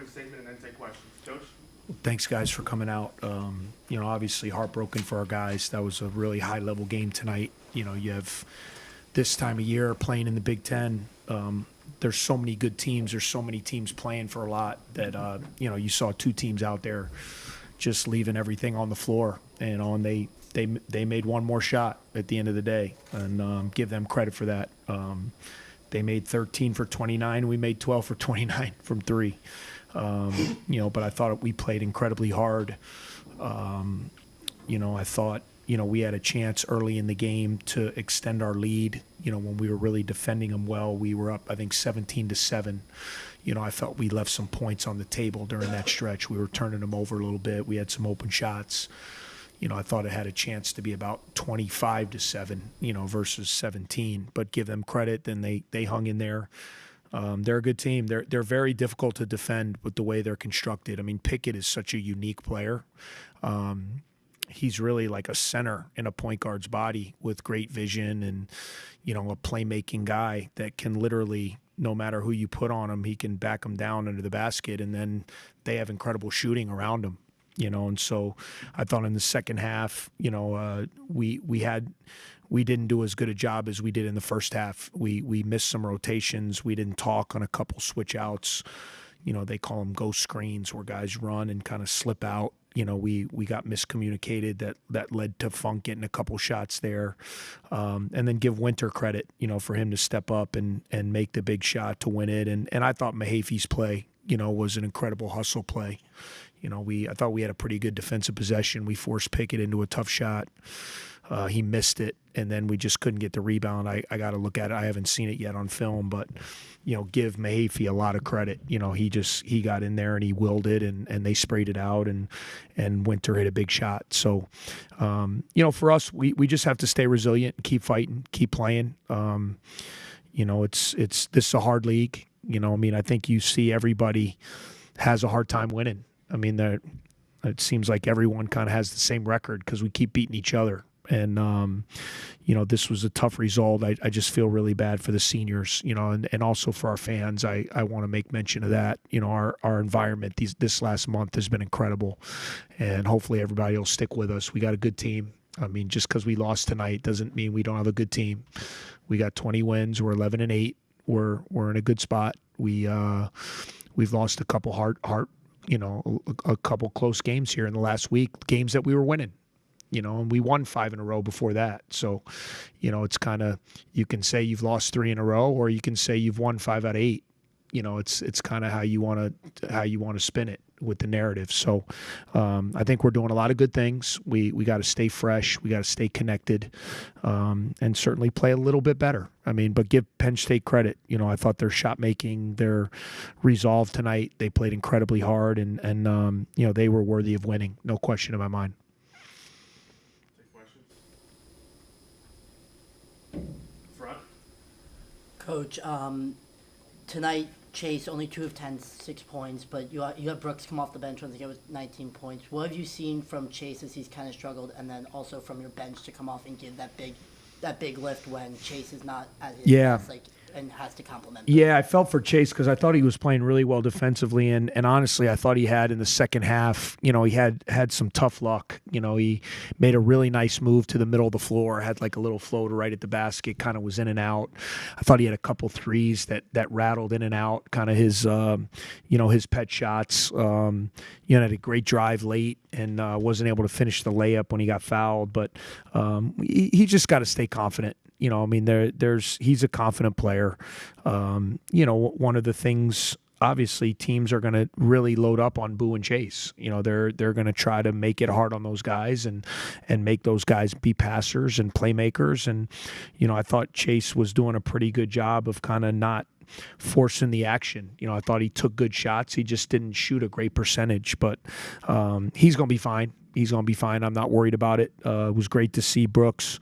quick statement and then take questions. Coach? Thanks, guys, for coming out. Obviously heartbroken for our guys. That was a really high-level game tonight. You have this time of year playing in the Big Ten. There's so many good teams. There's so many teams playing for a lot that, you saw two teams out there just leaving everything on the floor. And they made one more shot at the end of the day, and give them credit for that. They made 13 for 29. We made 12 for 29 from three. But I thought we played incredibly hard. I thought, we had a chance early in the game to extend our lead. When we were really defending them well, we were up, I think, 17-7. I felt we left some points on the table during that stretch. We were turning them over a little bit. We had some open shots. I thought it had a chance to be about 25-7, versus 17. But give them credit, then they hung in there. They're a good team. They're very difficult to defend with the way they're constructed. I mean, Pickett is such a unique player. He's really like a center in a point guard's body with great vision and, a playmaking guy that can literally, no matter who you put on him, he can back him down under the basket, and then they have incredible shooting around him. And so I thought in the second half, we didn't do as good a job as we did in the first half. We missed some rotations. We didn't talk on a couple switch outs. They call them ghost screens where guys run and kind of slip out. We got miscommunicated that led to Funk getting a couple shots there. And then give Winter credit, for him to step up and make the big shot to win it. And I thought Mahafy's play, was an incredible hustle play. I thought we had a pretty good defensive possession. We forced Pickett into a tough shot. He missed it, and then we just couldn't get the rebound. I got to look at it. I haven't seen it yet on film, but, give Mahafy a lot of credit. He got in there and he willed it, and they sprayed it out, and Winter hit a big shot. So, for us, we just have to stay resilient and keep fighting, keep playing. This is a hard league. I think you see everybody has a hard time winning. It seems like everyone kind of has the same record because we keep beating each other. And, this was a tough result. I just feel really bad for the seniors, and also for our fans. I want to make mention of that. Our environment this last month has been incredible, and hopefully everybody will stick with us. We got a good team. Just because we lost tonight doesn't mean we don't have a good team. We got 20 wins. We're 11-8. We're in a good spot. We've lost a couple a couple close games here in the last week, games that we were winning, and we won 5 in a row before that. So, it's kind of, you can say you've lost 3 in a row, or you can say you've won 5 out of 8. It's kind of how you want to spin it with the narrative. So, I think we're doing a lot of good things. We got to stay fresh. We got to stay connected, and certainly play a little bit better. But give Penn State credit. I thought their shot making, their resolve tonight, they played incredibly hard, and they were worthy of winning. No question in my mind. Take questions. Front. Coach, tonight, Chase, only 2 of 10, 6 points, but you have Brooks come off the bench once again with 19 points. What have you seen from Chase as he's kind of struggled, and then also from your bench to come off and give that big lift when Chase is not at his best, and has to compliment them? Yeah, I felt for Chase because I thought he was playing really well defensively, and honestly, I thought he had in the second half, he had some tough luck. He made a really nice move to the middle of the floor, had like a little floater right at the basket, kind of was in and out. I thought he had a couple threes that rattled in and out, kind of his, his pet shots. Had a great drive late and wasn't able to finish the layup when he got fouled, but he just got to stay confident. He's a confident player. One of the things, obviously, teams are going to really load up on Boo and Chase. They're going to try to make it hard on those guys and make those guys be passers and playmakers. And, I thought Chase was doing a pretty good job of kind of not forcing the action. I thought he took good shots. He just didn't shoot a great percentage, but he's going to be fine. He's going to be fine. I'm not worried about it. It was great to see Brooks,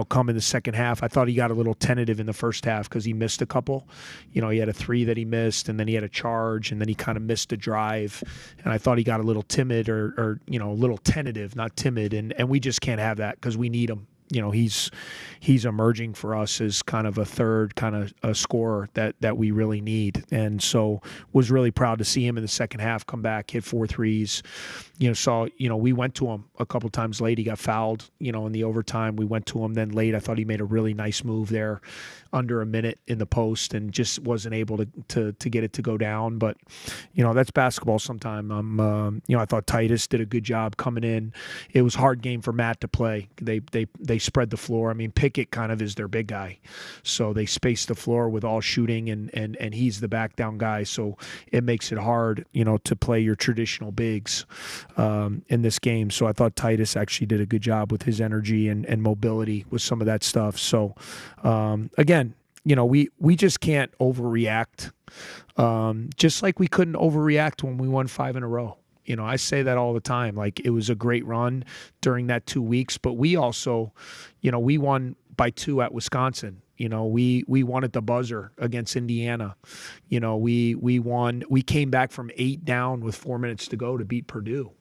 come in the second half. I thought he got a little tentative in the first half because he missed a couple. He had a 3 that he missed, and then he had a charge, and then he kind of missed a drive. And I thought he got a little timid or a little tentative, not timid. And we just can't have that because we need him. he's emerging for us as kind of a third kind of a scorer that we really need. And so was really proud to see him in the second half come back, hit 4 threes. We went to him a couple times late. He got fouled, in the overtime. We went to him then late. I thought he made a really nice move there under a minute in the post and just wasn't able to get it to go down. But, that's basketball sometime. I thought Titus did a good job coming in. It was a hard game for Matt to play. They spread the floor. I mean, Pickett kind of is their big guy. So they space the floor with all shooting and he's the back down guy. So it makes it hard, to play your traditional bigs in this game. So I thought Titus actually did a good job with his energy and mobility with some of that stuff. So again, we just can't overreact. Just like we couldn't overreact when we won 5 in a row. I say that all the time. Like, it was a great run during that 2 weeks, but we also, we won by 2 at Wisconsin. We won at the buzzer against Indiana. We won. We came back from 8 down with 4 minutes to go to beat Purdue.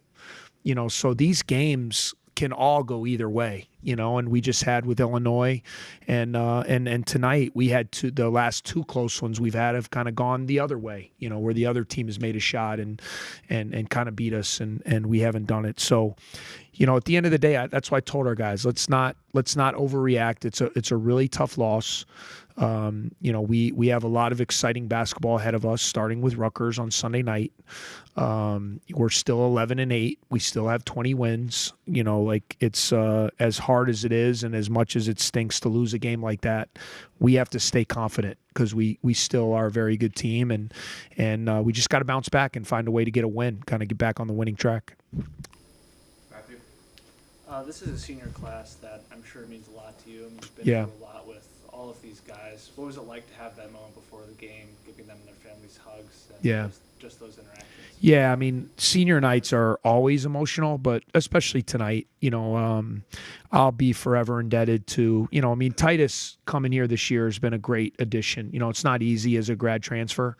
So these games can all go either way, and we just had with Illinois and tonight we had the last 2 close ones we've had have kind of gone the other way, where the other team has made a shot and kind of beat us and we haven't done it. So, at the end of the day, that's why I told our guys, let's not overreact. It's a really tough loss. We have a lot of exciting basketball ahead of us, starting with Rutgers on Sunday night. We're still 11-8. We still have 20 wins. It's as hard as it is and as much as it stinks to lose a game like that, we have to stay confident because we still are a very good team and we just got to bounce back and find a way to get a win, kind of get back on the winning track. Matthew? This is a senior class that I'm sure means a lot to you, and you've been Yeah. through a lot with all of these guys. What was it like to have that moment before the game, giving them and their families hugs? And Yeah. just those interactions. Yeah, I mean, senior nights are always emotional, but especially tonight, I'll be forever indebted to, Titus coming here this year has been a great addition. It's not easy as a grad transfer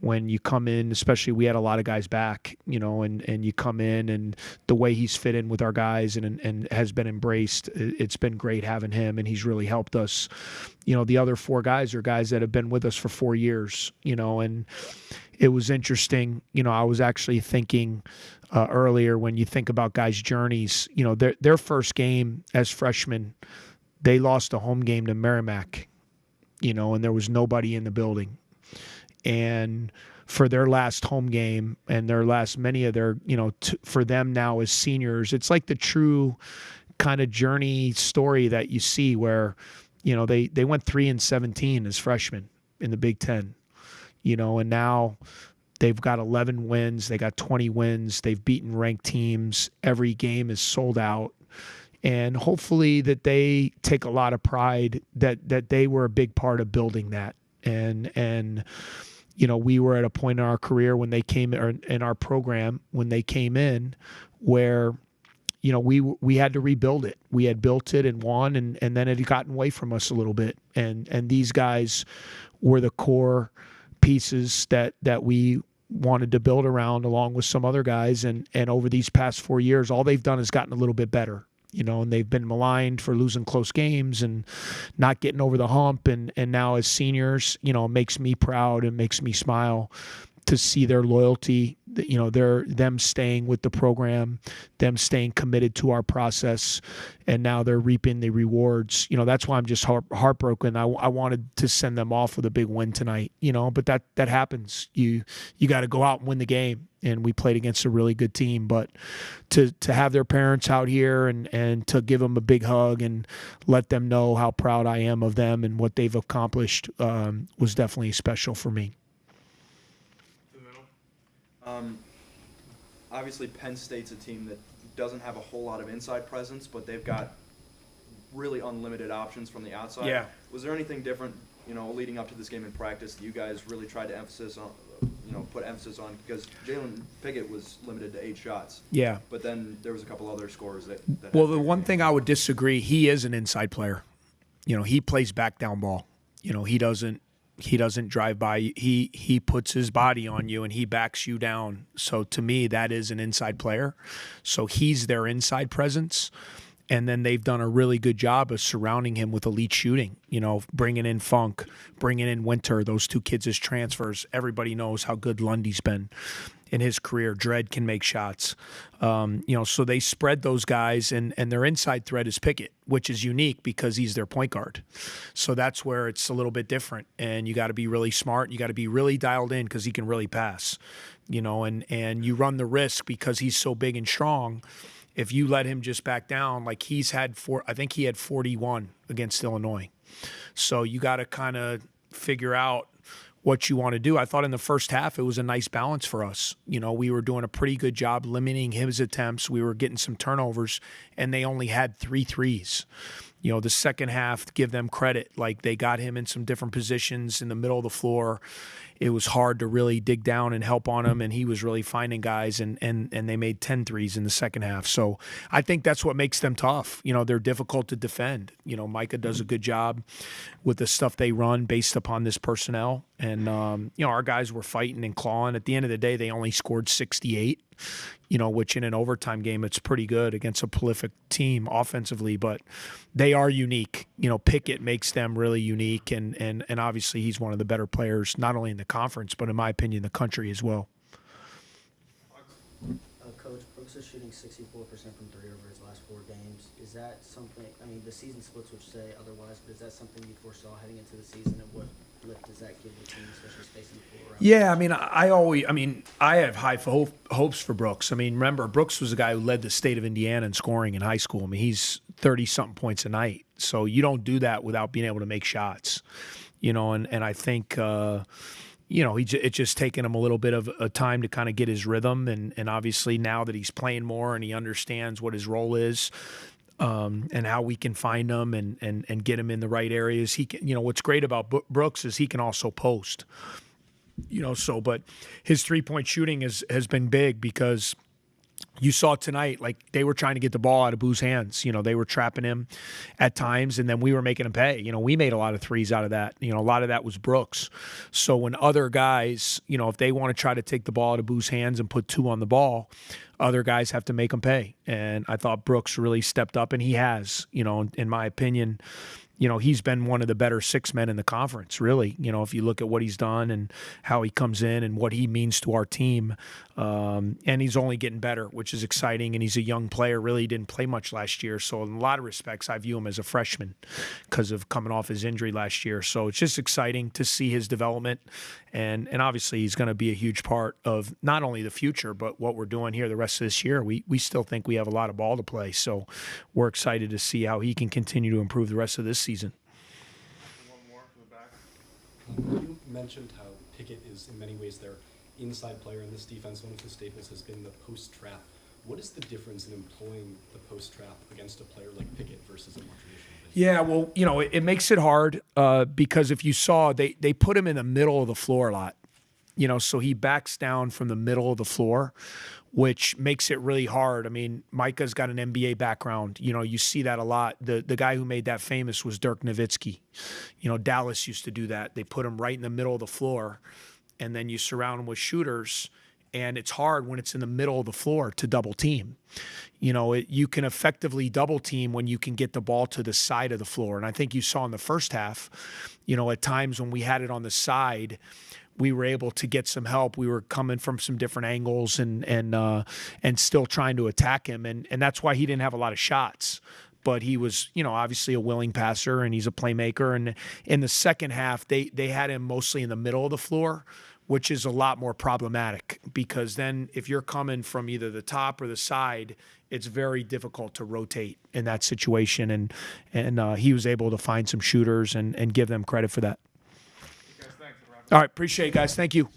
when you come in, especially we had a lot of guys back, and you come in and the way he's fit in with our guys and has been embraced. It's been great having him, and he's really helped us. The other 4 guys are guys that have been with us for 4 years, and it was interesting. I was actually thinking earlier when you think about guys' journeys, their first game as freshmen, they lost a home game to Merrimack, and there was nobody in the building. And for their last home game and many of their, for them now as seniors, it's like the true kind of journey story that you see where, they went 3-17 as freshmen in the Big Ten. And now they've got 11 wins. They got 20 wins. They've beaten ranked teams. Every game is sold out. And hopefully that they take a lot of pride that they were a big part of building that. And we were at a point in our career when they came, or in our program, when they came in where, we had to rebuild it. We had built it and won, and then it had gotten away from us a little bit. And these guys were the core pieces that we wanted to build around along with some other guys. And over these past 4 years, all they've done is gotten a little bit better, and they've been maligned for losing close games and not getting over the hump. And now as seniors, it makes me proud and makes me smile to see their loyalty, them staying with the program, them staying committed to our process, and now they're reaping the rewards. That's why I'm just heartbroken. I wanted to send them off with a big win tonight, but that happens. You got to go out and win the game, and we played against a really good team. But to have their parents out here and to give them a big hug and let them know how proud I am of them and what they've accomplished was definitely special for me. Obviously, Penn State's a team that doesn't have a whole lot of inside presence, but they've got really unlimited options from the outside. Yeah. Was there anything different, leading up to this game in practice that you guys really tried to put emphasis on? Because Jalen Pickett was limited to 8 shots. Yeah. But then there was a couple other scores that Well, the one thing I would disagree, he is an inside player. He plays back down ball. He doesn't drive by. He puts his body on you and he backs you down. So to me, that is an inside player. So he's their inside presence. And then they've done a really good job of surrounding him with elite shooting, bringing in Funk, bringing in Winter, those two kids as transfers. Everybody knows how good Lundy's been in his career. Dredd can make shots. So they spread those guys, and their inside threat is Pickett, which is unique because he's their point guard. So that's where it's a little bit different. And you got to be really smart. You got to be really dialed in because he can really pass, and you run the risk because he's so big and strong. If you let him just back down, like he had 41 against Illinois. So you got to kind of figure out what you want to do. I thought in the first half it was a nice balance for us. We were doing a pretty good job limiting his attempts. We were getting some turnovers, and they only had 3 threes. The second half, give them credit. Like they got him in some different positions in the middle of the floor. It was hard to really dig down and help on him, and he was really finding guys, and they made 10 threes in the second half. So I think that's what makes them tough. They're difficult to defend. Micah does a good job with the stuff they run based upon this personnel. And, our guys were fighting and clawing. At the end of the day, they only scored 68, which in an overtime game, it's pretty good against a prolific team offensively, but they are unique. Pickett makes them really unique, and obviously he's one of the better players, not only in the conference, but in my opinion, the country as well. Coach, Brooks is shooting 64% from three over his last 4 games. Is that something, the season splits would say otherwise, but is that something you foresaw heading into the season, and what lift does that give the team, especially spacing the floor around? Yeah, I have high hopes for Brooks. Remember, Brooks was the guy who led the state of Indiana in scoring in high school. He's 30-something points a night. So you don't do that without being able to make shots, and I think, it's just taken him a little bit of a time to kind of get his rhythm. And obviously now that he's playing more and he understands what his role is, and how we can find him and get him in the right areas. He can, what's great about Brooks is he can also post, but his 3-point shooting has been big because you saw tonight, like they were trying to get the ball out of Boo's hands. They were trapping him at times, and then we were making him pay. We made a lot of threes out of that. A lot of that was Brooks. So when other guys, if they want to try to take the ball out of Boo's hands and put 2 on the ball, other guys have to make them pay. And I thought Brooks really stepped up, and he has, in my opinion. He's been one of the better 6 men in the conference, really. If you look at what he's done and how he comes in and what he means to our team. And he's only getting better, which is exciting. And he's a young player, really didn't play much last year. So in a lot of respects, I view him as a freshman because of coming off his injury last year. So it's just exciting to see his development. And obviously he's going to be a huge part of not only the future, but what we're doing here the rest of this year. We still think we have a lot of ball to play. So we're excited to see how he can continue to improve the rest of this season. One more from the back. You mentioned how Pickett is in many ways their inside player in this defense. One of his staples has been the post trap. What is the difference in employing the post trap against a player like Pickett versus a more traditional big? Yeah, well, it makes it hard because if you saw, they put him in the middle of the floor a lot. So he backs down from the middle of the floor, which makes it really hard. Micah's got an NBA background. You see that a lot. The guy who made that famous was Dirk Nowitzki. Dallas used to do that. They put him right in the middle of the floor, and then you surround him with shooters, and it's hard when it's in the middle of the floor to double team. You can effectively double team when you can get the ball to the side of the floor. And I think you saw in the first half, at times when we had it on the side, we were able to get some help. We were coming from some different angles and still trying to attack him. And that's why he didn't have a lot of shots. But he was, obviously a willing passer, and he's a playmaker. And in the second half, they had him mostly in the middle of the floor, which is a lot more problematic because then if you're coming from either the top or the side, it's very difficult to rotate in that situation. And he was able to find some shooters and give them credit for that. Guys, thanks. All right, appreciate it, guys. Thank you.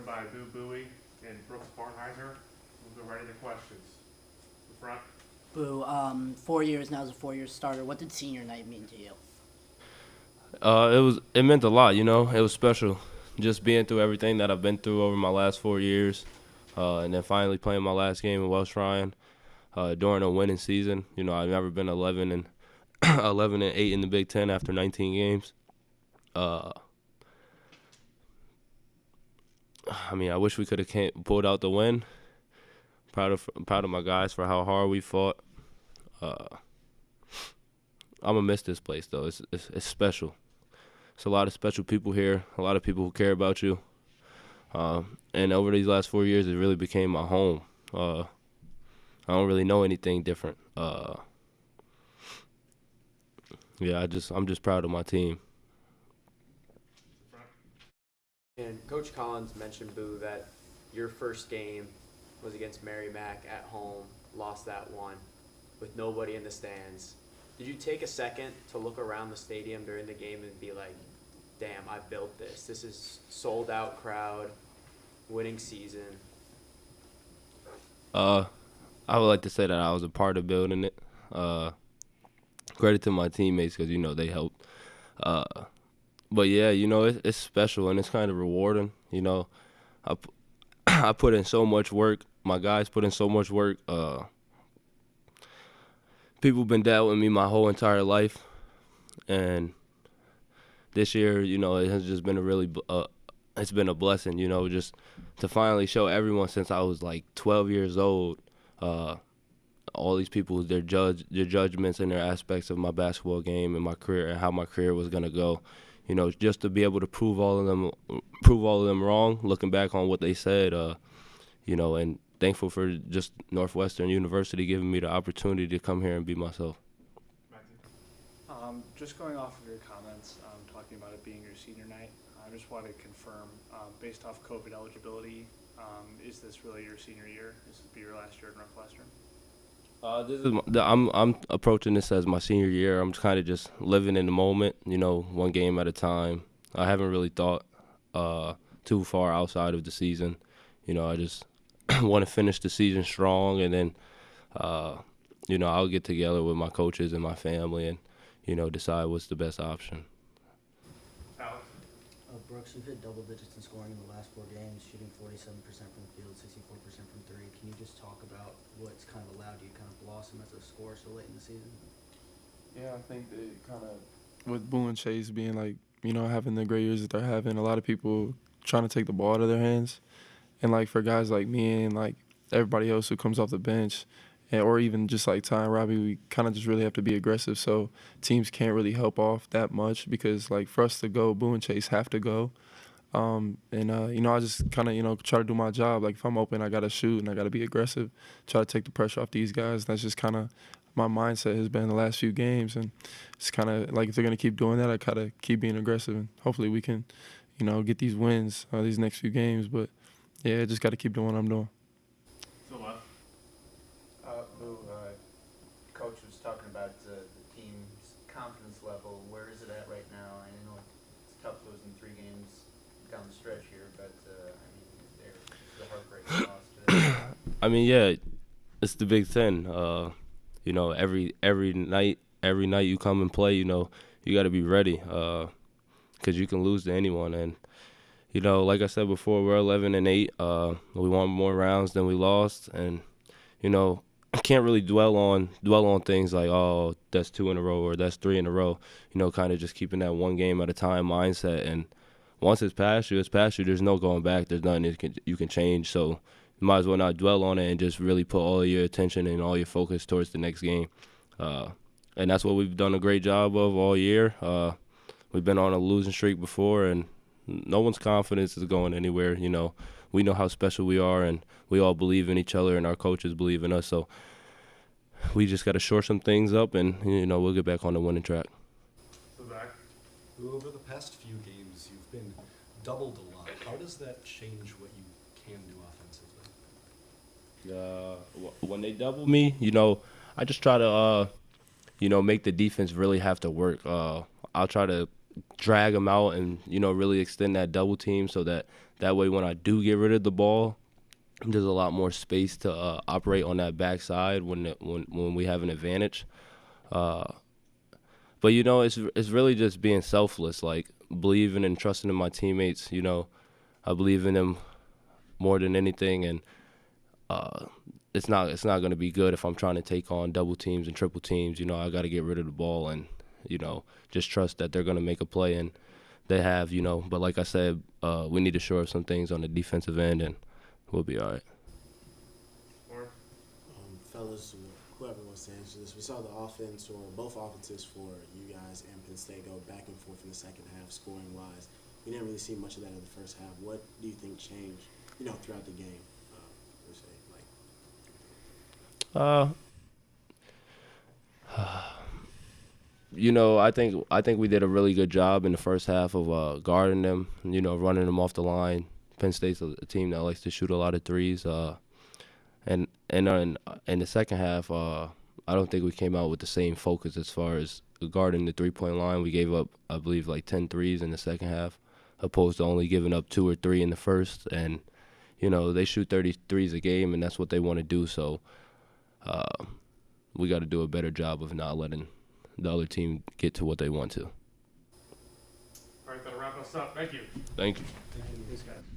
joined by Boo Buie and Brooks Barnhizer. We'll go right into questions. The front. Boo, 4 years now as a 4-year starter. What did senior night mean to you? It meant a lot, you know. It was special, just being through everything that I've been through over my last 4 years, and then finally playing my last game in Welsh Ryan during a winning season. You know, I've never been 11 and 8 in the Big Ten after 19 games. I mean, I wish we could have pulled out the win. Proud of my guys for how hard we fought. I'm gonna miss this place though. It's special. It's a lot of special people here. A lot of people who care about you. And over these last 4 years, it really became my home. I don't really know anything different. Yeah, I'm just proud of my team. And Coach Collins mentioned, Boo, that your first game was against Merrimack at home, lost that one with nobody in the stands. Did you take a second to look around the stadium during the game and be like, damn, I built this. This is sold out crowd, winning season. I would like to say that I was a part of building it. Credit to my teammates because, you know, they helped. But, yeah, you know, it's special and it's kind of rewarding. You know, I put in so much work. My guys put in so much work. People have been doubting me my whole entire life. And this year, you know, it has just been it's been a blessing, you know, just to finally show everyone since I was like 12 years old, all these people, their judgments and their aspects of my basketball game and my career and how my career was going to go. You know, just to be able to prove all of them wrong, looking back on what they said, you know, and thankful for just Northwestern University giving me the opportunity to come here and be myself. Just going off of your comments, talking about it being your senior night, I just want to confirm, based off COVID eligibility, is this really your senior year? This will be your last year at Northwestern? I'm approaching this as my senior year. I'm kind of just living in the moment, you know, one game at a time. I haven't really thought too far outside of the season. You know, I just want to finish the season strong, and then, you know, I'll get together with my coaches and my family and, you know, decide what's the best option. Alex. Brooks, you've hit double digits in scoring in the last 4 games, shooting 47% from the field, 64% from three. Can you just talk about what's kind of allowed you to kind of blossom as a scorer so late in the season? Yeah, I think that kind of with Boo and Chase being like, you know, having the great years that they're having, a lot of people trying to take the ball out of their hands. And like for guys like me and like everybody else who comes off the bench, or even just like Ty and Robbie, we kind of just really have to be aggressive. So teams can't really help off that much because like for us to go, Boo and Chase have to go. You know, I just kind of, you know, try to do my job. Like if I'm open, I got to shoot and I got to be aggressive, try to take the pressure off these guys. That's just kind of my mindset has been the last few games. And it's kind of like if they're going to keep doing that, I kind of keep being aggressive. And hopefully we can, you know, get these wins these next few games. But, yeah, just got to keep doing what I'm doing. To the left. Boo, Coach was talking about the team's confidence level. Where is it at right now? I know it's tough losing 3 games down the stretch here, but I mean, the heartbreaking loss today. I mean, yeah, it's the Big Ten. You know, every night you come and play, you know, you got to be ready because you can lose to anyone. And you know, like I said before, we're 11 and 8. We won more rounds than we lost, and you know, I can't really dwell on things like, oh, that's 2 in a row or that's 3 in a row. You know, kind of just keeping that one game at a time mindset. And once it's past you, it's past you. There's no going back. There's nothing you can change. So you might as well not dwell on it and just really put all your attention and all your focus towards the next game. And that's what we've done a great job of all year. We've been on a losing streak before, and no one's confidence is going anywhere. You know, we know how special we are, and we all believe in each other, and our coaches believe in us. So we just got to shore some things up, and, you know, we'll get back on the winning track. To the back. Over the past few games, you've been doubled a lot. How does that change what you can do offensively? When they double me, you know, I just try to, you know, make the defense really have to work. I'll try to drag them out and, really extend that double team so that way when I do get rid of the ball, there's a lot more space to operate on that backside when we have an advantage. But, it's really just being selfless, like believing and trusting in my teammates. I believe in them more than anything, and it's not going to be good if I'm trying to take on double teams and triple teams. I got to get rid of the ball and, just trust that they're going to make a play, and they have, But like I said, we need to shore up some things on the defensive end, and we'll be all right. Or Fellas, whoever wants to answer this, we saw the offense, or both offenses for you guys and Penn State, go back and forth in the second half, scoring-wise. We didn't really see much of that in the first half. What do you think changed, throughout the game, per se? I think we did a really good job in the first half of guarding them, running them off the line. Penn State's a team that likes to shoot a lot of threes. And in the second half, I don't think we came out with the same focus as far as guarding the three-point line. We gave up, I believe, like 10 threes in the second half, opposed to only giving up 2 or 3 in the first. And, they shoot 30 threes a game, and that's what they want to do. So we got to do a better job of not letting the other team get to what they want to. All right, that'll wrap us up. Thank you. Thank you. Thanks, guys.